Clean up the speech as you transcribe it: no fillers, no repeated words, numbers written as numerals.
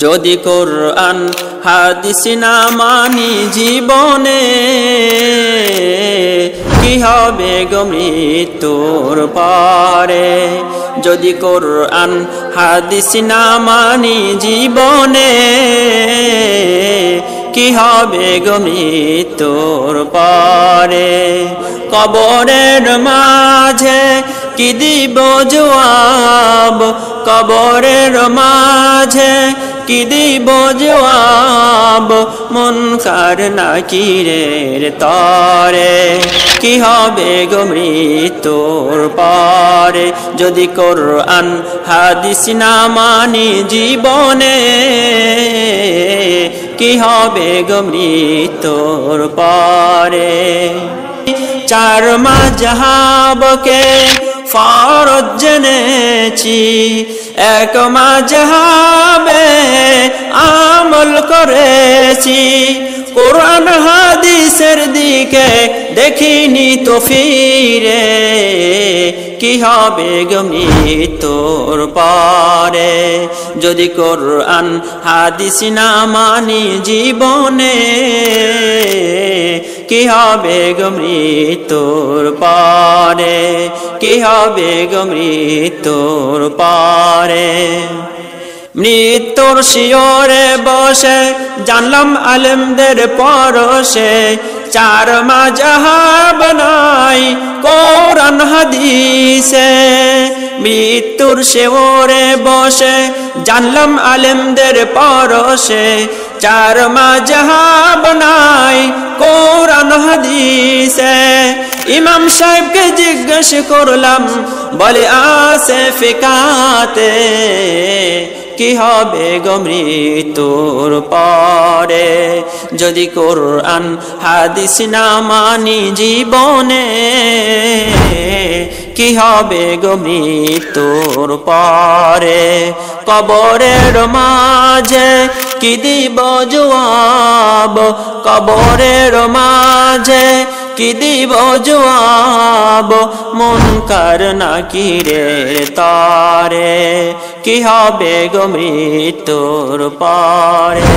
যদি কোরআন হাদিস না মানি জীবনে, কি হবে গো মৃত্যুর পরে। যদি কোরআন হাদিস না মানি জীবনে, কি হবে গো মৃত্যুর পরে। কবরের মাঝে কি দিব জবাব, কবরের মাঝে কি দিব জবাব, মুনকার নাকিরের তরে। কি হবে গো মৃত্যুর পরে। যদি কোরআন হাদিস না মানি জীবনে, কি হবে গো মৃত্যুর পরে। চার মাযহাবকে ফরজ জেনেছি, এক মাযহাবে আমল করেছি। কোরআন হাদিসের দিকে দেখিনি তো ফিরে, কি হবে গো মৃত্যুর পরে। যদি কোরআন হাদিস না মানি জীবনে, কি হবে গো মৃত্যুর পরে। কি হবে গো মৃত্যুর পরে। মৃত্যুর শিয়রে বসে জানলাম আলেমদের পরশে, চার মাযহাব নাই কোরআন হাদিসে। মৃত্যুর শিয়রে বসে জানলাম আলেমদের পরশে, চার মাযহাব নাই কোরআন হাদিসে। ইমাম সাহেবকে জিজ্ঞেস করলাম, বলে আছে ফিকাতে, কি হবে গো মৃত্যুর পরে। যদি কোরআন হাদিস না মানি জীবনে, কি হবে গো মৃত্যুর পরে। কবরের মাঝে কি দিব জবাব, কবরের মাঝে কি দিব জবাব, মুনকার নাকিরের তরে। কি হবে গো মৃত্যুর পরে।